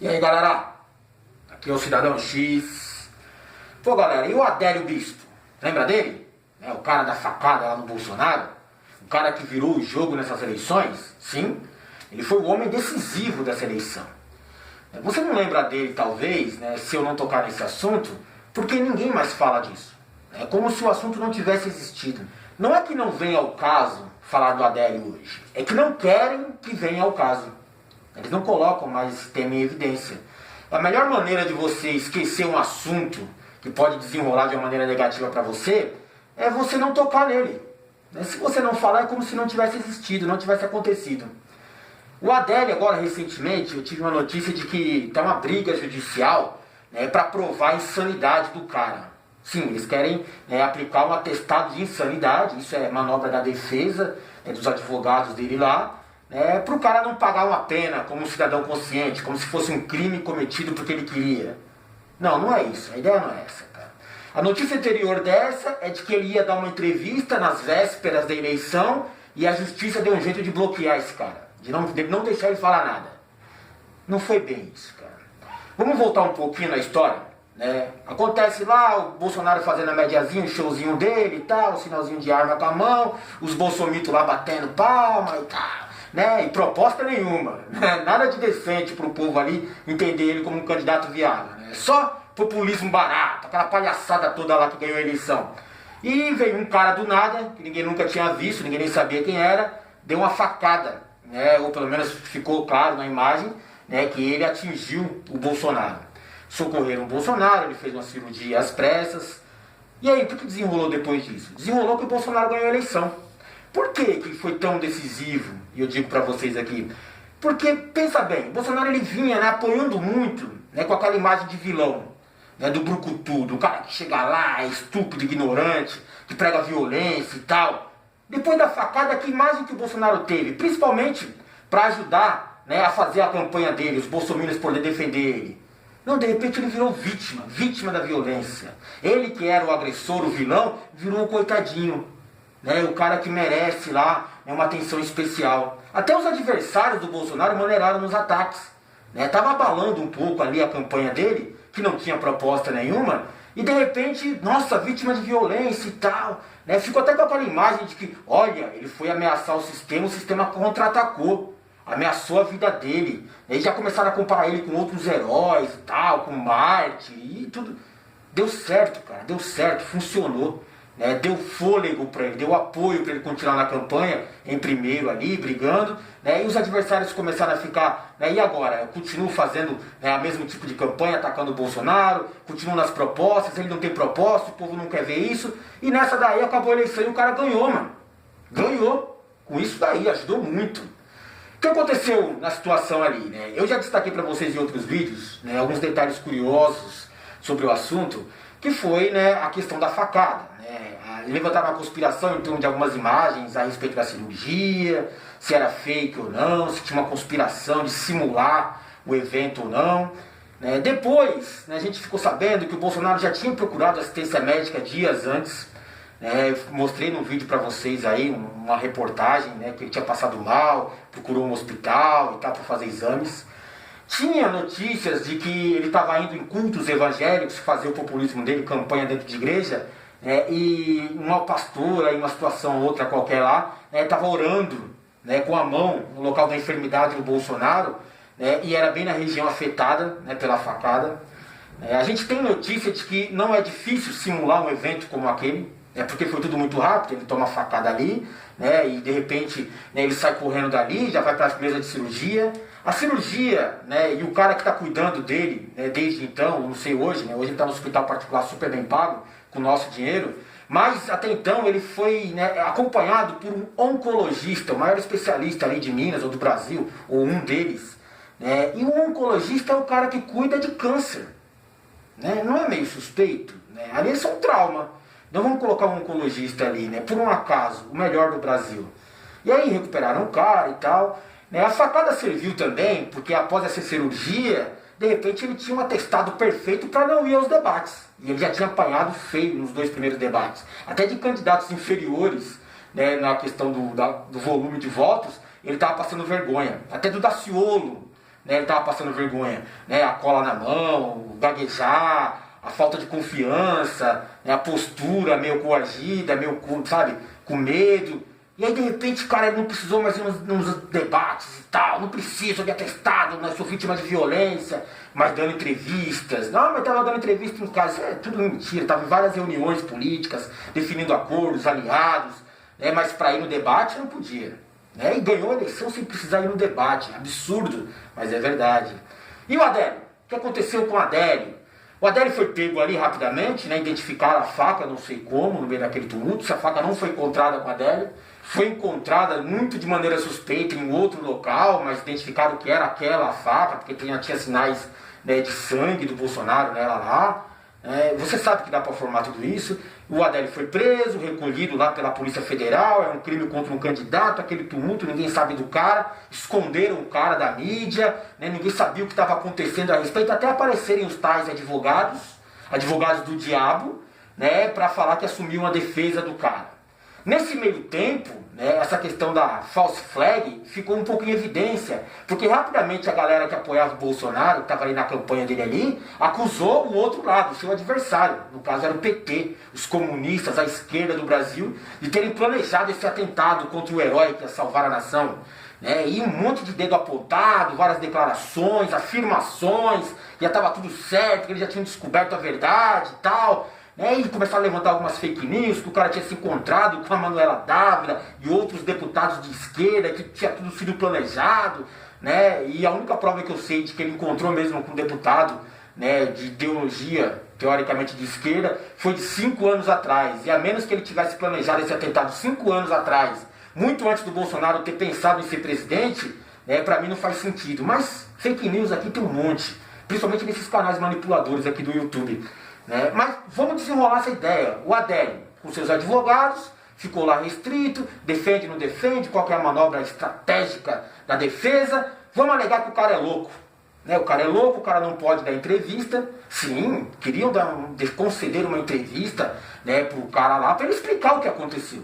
E aí, galera? Aqui é o Cidadão X. Pô, galera, e o Adélio Bispo? Lembra dele? O cara da facada lá no Bolsonaro? O cara que virou o jogo nessas eleições? Sim, ele foi o homem decisivo dessa eleição. Você não lembra dele, talvez, né, se eu não tocar nesse assunto, porque ninguém mais fala disso. É como se o assunto não tivesse existido. Não é que não venha ao caso falar do Adélio hoje, é que não querem que venha ao caso. Eles não colocam mais esse tema em evidência. A melhor maneira de você esquecer um assunto que pode desenrolar de uma maneira negativa para você é você não tocar nele. Se você não falar, é como se não tivesse existido, não tivesse acontecido. O Adélio, agora recentemente, eu tive uma notícia de que tem uma briga judicial, né, para provar a insanidade do cara. Sim, eles querem, aplicar um atestado de insanidade, isso é manobra da defesa, dos advogados dele lá, para o cara não pagar uma pena como um cidadão consciente, como se fosse um crime cometido porque ele queria. Não, não é isso, a ideia não é essa, cara. A notícia anterior dessa é de que ele ia dar uma entrevista nas vésperas da eleição e a justiça deu um jeito de bloquear esse cara, de não deixar ele falar nada. Não foi bem isso, cara. Vamos voltar um pouquinho na história? Acontece lá o Bolsonaro fazendo a mediazinha, o showzinho dele e tal, o sinalzinho de arma com a mão, os bolsomitos lá batendo palma e tal, e proposta nenhuma, nada de decente pro povo ali entender ele como um candidato viável, só populismo barato, aquela palhaçada toda lá que ganhou a eleição. E veio um cara do nada, que ninguém nunca tinha visto, ninguém nem sabia quem era, deu uma facada, ou pelo menos ficou claro na imagem, que ele atingiu o Bolsonaro. Socorreram o Bolsonaro, ele fez uma cirurgia às pressas. E aí, o que desenrolou depois disso? Desenrolou que o Bolsonaro ganhou a eleição. Por que foi tão decisivo? E eu digo para vocês aqui. Porque, pensa bem, o Bolsonaro ele vinha apoiando muito, com aquela imagem de vilão, do brucutu, do cara que chega lá, é estúpido, ignorante, que prega violência e tal. Depois da facada, que imagem que o Bolsonaro teve? Principalmente para ajudar a fazer a campanha dele, os bolsominions poderem defender ele. Não, de repente ele virou vítima da violência. Ele que era o agressor, o vilão, virou um coitadinho. O cara que merece lá uma atenção especial. Até os adversários do Bolsonaro maneiraram nos ataques. Tava abalando um pouco ali a campanha dele, que não tinha proposta nenhuma, e de repente, nossa, vítima de violência e tal. Ficou até com aquela imagem de que, olha, ele foi ameaçar o sistema contra-atacou. Ameaçou a vida dele. E já começaram a comparar ele com outros heróis e tal, com Marte e tudo. Deu certo, cara, deu certo, funcionou. Deu fôlego para ele, deu apoio para ele continuar na campanha, em primeiro ali, brigando. E os adversários começaram a ficar, e agora? Eu continuo fazendo o mesmo tipo de campanha, atacando o Bolsonaro, continuo nas propostas, ele não tem proposta, o povo não quer ver isso. E nessa daí acabou a eleição e o cara ganhou, mano. Ganhou. Com isso daí, ajudou muito. O que aconteceu na situação ali? Eu já destaquei para vocês em outros vídeos alguns detalhes curiosos sobre o assunto, que foi a questão da facada. Levantaram uma conspiração em torno de algumas imagens a respeito da cirurgia, se era fake ou não, se tinha uma conspiração de simular o evento ou não. Depois, a gente ficou sabendo que o Bolsonaro já tinha procurado assistência médica dias antes. Mostrei no vídeo para vocês aí uma reportagem, que ele tinha passado mal, procurou um hospital e tal para fazer exames. Tinha notícias de que ele estava indo em cultos evangélicos fazer o populismo dele, campanha dentro de igreja, e uma pastora, em uma situação ou outra qualquer lá, estava orando com a mão no local da enfermidade do Bolsonaro, e era bem na região afetada pela facada. A gente tem notícia de que não é difícil simular um evento como aquele, porque foi tudo muito rápido, ele toma a facada ali, e de repente ele sai correndo dali, já vai para a mesa de cirurgia. A cirurgia, e o cara que está cuidando dele, desde então, não sei hoje, hoje ele está no hospital particular super bem pago, com o nosso dinheiro, mas até então ele foi acompanhado por um oncologista, o maior especialista ali de Minas ou do Brasil, ou um deles. E o oncologista é o cara que cuida de câncer. Não é meio suspeito? Ali é só um trauma. Então vamos colocar um oncologista ali, por um acaso, o melhor do Brasil. E aí recuperaram o cara e tal. A facada serviu também, porque após essa cirurgia, de repente ele tinha um atestado perfeito para não ir aos debates. E ele já tinha apanhado feio nos 2 primeiros debates. Até de candidatos inferiores, na questão do volume de votos, ele estava passando vergonha. Até do Daciolo, né, ele estava passando vergonha, né, a cola na mão, o gaguejar, a falta de confiança, né, a postura meio coagida, meio, sabe, com medo. E aí de repente, cara, ele não precisou mais ir nos debates e tal, não precisa de atestado, não sou vítima de violência, mas dando entrevistas. Não, mas estava dando entrevista em casa, é tudo mentira, estava em várias reuniões políticas, definindo acordos, aliados, né, mas para ir no debate não podia. Né, e ganhou a eleição sem precisar ir no debate, absurdo, mas é verdade. E o Adélio? O que aconteceu com o Adélio? O Adélio foi pego ali rapidamente, né, identificaram a faca, não sei como, no meio daquele tumulto. Se a faca não foi encontrada com o Adélio, foi encontrada muito de maneira suspeita em outro local, mas identificaram que era aquela faca, porque tinha sinais, né, de sangue do Bolsonaro nela lá. Você sabe que dá para formar tudo isso. O Adélio foi preso, recolhido lá pela Polícia Federal, é um crime contra um candidato, aquele tumulto, ninguém sabe do cara, esconderam o cara da mídia, né, ninguém sabia o que estava acontecendo a respeito, até aparecerem os tais advogados do diabo, né, para falar que assumiam a defesa do cara. Nesse meio tempo, né, essa questão da false flag ficou um pouco em evidência, porque rapidamente a galera que apoiava o Bolsonaro, que estava ali na campanha dele ali, acusou o outro lado, o seu adversário, no caso era o PT, os comunistas, a esquerda do Brasil, de terem planejado esse atentado contra o herói que ia salvar a nação. Né, e um monte de dedo apontado, várias declarações, afirmações, já estava tudo certo, que eles já tinham descoberto a verdade e tal. Né, e começaram a levantar algumas fake news, que o cara tinha se encontrado com a Manuela Dávila e outros deputados de esquerda, que tinha tudo sido planejado, né, e a única prova que eu sei de que ele encontrou mesmo com um deputado, né, de ideologia, teoricamente de esquerda, foi de 5 anos atrás, e a menos que ele tivesse planejado esse atentado 5 anos atrás, muito antes do Bolsonaro ter pensado em ser presidente, né, pra mim não faz sentido, mas fake news aqui tem um monte, principalmente nesses canais manipuladores aqui do YouTube. Né? Mas vamos desenrolar essa ideia. O Adélio, com seus advogados, ficou lá restrito, defende, não defende, qual que é a manobra estratégica da defesa. Vamos alegar que o cara é louco. Né? O cara é louco, o cara não pode dar entrevista. Sim, queriam conceder uma entrevista, né, para o cara lá, para ele explicar o que aconteceu.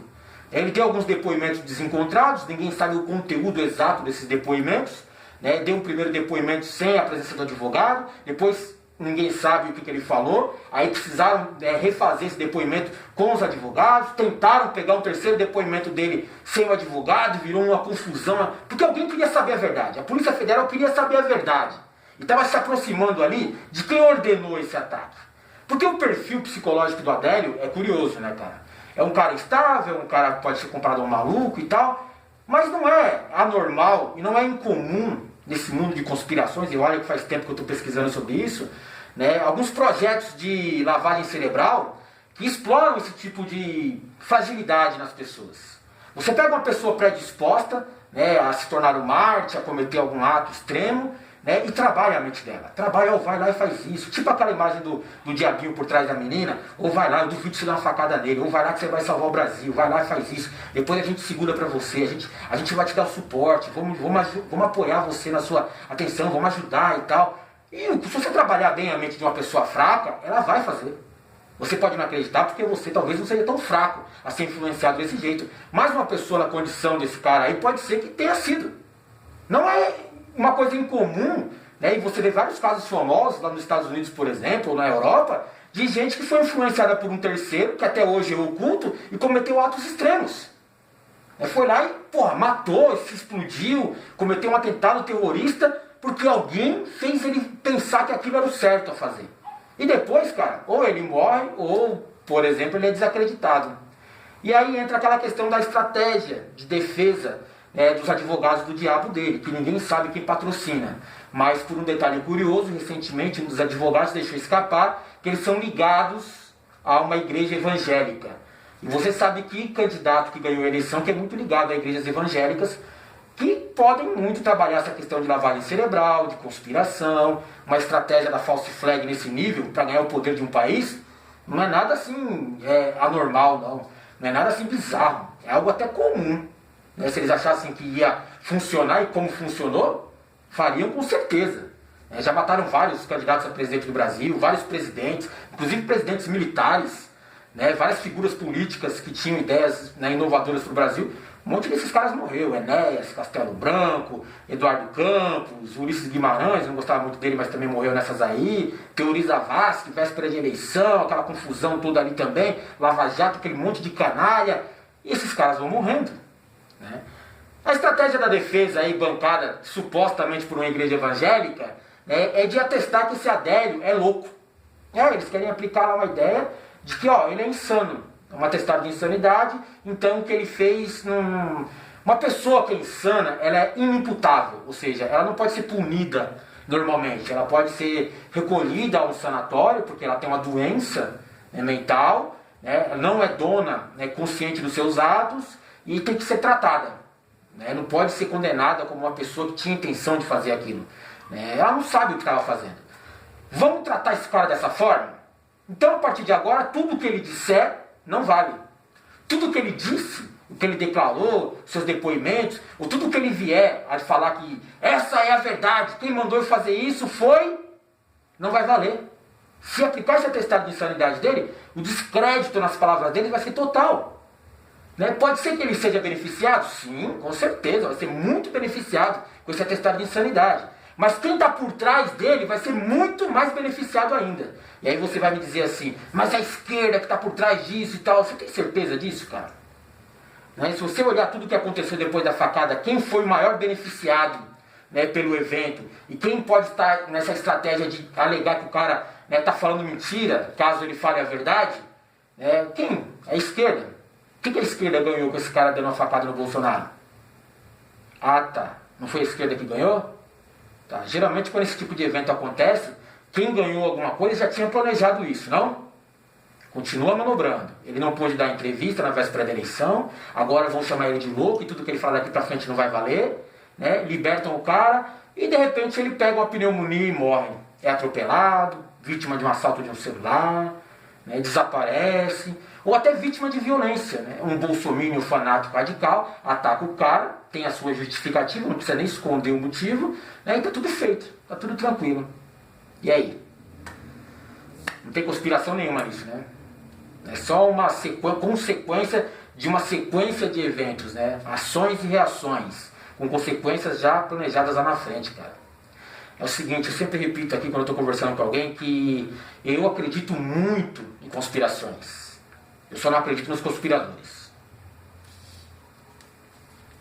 Ele deu alguns depoimentos desencontrados, ninguém sabe o conteúdo exato desses depoimentos. Né? Deu um primeiro depoimento sem a presença do advogado, depois ninguém sabe o que ele falou, aí precisaram refazer esse depoimento com os advogados, tentaram pegar um terceiro depoimento dele sem o advogado, virou uma confusão, porque alguém queria saber a verdade, a Polícia Federal queria saber a verdade, e estava se aproximando ali de quem ordenou esse ataque. Porque o perfil psicológico do Adélio é curioso, né, cara? É um cara estável, um cara que pode ser comparado a um maluco e tal, mas não é anormal e não é incomum nesse mundo de conspirações, e olha que faz tempo que eu estou pesquisando sobre isso, né, alguns projetos de lavagem cerebral que exploram esse tipo de fragilidade nas pessoas. Você pega uma pessoa predisposta, né, a se tornar um Marte, a cometer algum ato extremo, né, e trabalha a mente dela. Trabalha, ou vai lá e faz isso. Tipo aquela imagem do diabinho por trás da menina, ou vai lá, eu duvido você dar uma facada nele, ou vai lá que você vai salvar o Brasil, vai lá e faz isso. Depois a gente segura pra você, a gente vai te dar o suporte, vamos apoiar você na sua atenção, vamos ajudar e tal. E se você trabalhar bem a mente de uma pessoa fraca, ela vai fazer. Você pode não acreditar porque você talvez não seja tão fraco a ser influenciado desse jeito. Mas uma pessoa na condição desse cara aí pode ser que tenha sido. Não é uma coisa incomum, né? E você vê vários casos famosos lá nos Estados Unidos, por exemplo, ou na Europa, de gente que foi influenciada por um terceiro, que até hoje é oculto, e cometeu atos extremos. Foi lá e, matou, se explodiu, cometeu um atentado terrorista, porque alguém fez ele pensar que aquilo era o certo a fazer. E depois, cara, ou ele morre, ou, por exemplo, ele é desacreditado. E aí entra aquela questão da estratégia de defesa, dos advogados do diabo dele, que ninguém sabe quem patrocina. Mas, por um detalhe curioso, recentemente um dos advogados deixou escapar que eles são ligados a uma igreja evangélica. E você sabe que candidato que ganhou a eleição que é muito ligado a igrejas evangélicas, que podem muito trabalhar essa questão de lavagem cerebral, de conspiração, uma estratégia da false flag nesse nível, para ganhar o poder de um país, não é nada assim anormal, não. Não é nada assim bizarro, é algo até comum. Né? Se eles achassem que ia funcionar e como funcionou, fariam com certeza. Já mataram vários candidatos a presidente do Brasil, vários presidentes, inclusive presidentes militares, né? Várias figuras políticas que tinham ideias inovadoras para o Brasil, Um monte desses caras morreu, Enéas, Castelo Branco, Eduardo Campos, Ulisses Guimarães, não gostava muito dele, mas também morreu nessas aí, Teori Zavascki, véspera de eleição, aquela confusão toda ali também, Lava Jato, aquele monte de canalha, e esses caras vão morrendo, né? A estratégia da defesa aí, bancada supostamente por uma igreja evangélica, né, é de atestar que esse Adélio é louco. Eles querem aplicar lá uma ideia de que ele é insano, é um atestado de insanidade, então o que ele fez uma pessoa que é insana, ela é inimputável, ou seja, ela não pode ser punida normalmente, ela pode ser recolhida a um sanatório, porque ela tem uma doença, né, mental, né, ela não é dona, né, consciente dos seus atos, e tem que ser tratada, né, não pode ser condenada como uma pessoa que tinha intenção de fazer aquilo, né, ela não sabe o que estava fazendo. Vamos tratar esse cara dessa forma? Então, a partir de agora, tudo que ele disser não vale. Tudo que ele disse, o que ele declarou, seus depoimentos, ou tudo que ele vier a falar que essa é a verdade, quem mandou eu fazer isso foi, não vai valer. Se aplicar esse atestado de insanidade dele, o descrédito nas palavras dele vai ser total. Né? Pode ser que ele seja beneficiado? Sim, com certeza, vai ser muito beneficiado com esse atestado de insanidade. Mas quem está por trás dele vai ser muito mais beneficiado ainda. E aí você vai me dizer assim, mas a esquerda que está por trás disso e tal, você tem certeza disso, cara? Né? Se você olhar tudo o que aconteceu depois da facada, quem foi o maior beneficiado, né, pelo evento, e quem pode estar nessa estratégia de alegar que o cara está falando mentira, caso ele fale a verdade, quem? A esquerda. O que a esquerda ganhou com esse cara dando uma facada no Bolsonaro? Ah, tá. Não foi a esquerda que ganhou? Tá. Geralmente quando esse tipo de evento acontece, quem ganhou alguma coisa já tinha planejado isso, não? Continua manobrando. Ele não pôde dar entrevista na véspera da eleição, agora vão chamar ele de louco e tudo que ele fala daqui pra frente não vai valer, né? Libertam o cara e de repente ele pega uma pneumonia e morre. É atropelado, vítima de um assalto de um celular, né? Desaparece, ou até vítima de violência, né? Um bolsominion fanático radical ataca o cara, tem a sua justificativa, não precisa nem esconder o motivo, né? E tá tudo feito, tá tudo tranquilo. E aí? Não tem conspiração nenhuma nisso, né? É só uma consequência de uma sequência de eventos, né? Ações e reações, com consequências já planejadas lá na frente, cara. É o seguinte, eu sempre repito aqui quando eu estou conversando com alguém que eu acredito muito em conspirações. Eu só não acredito nos conspiradores.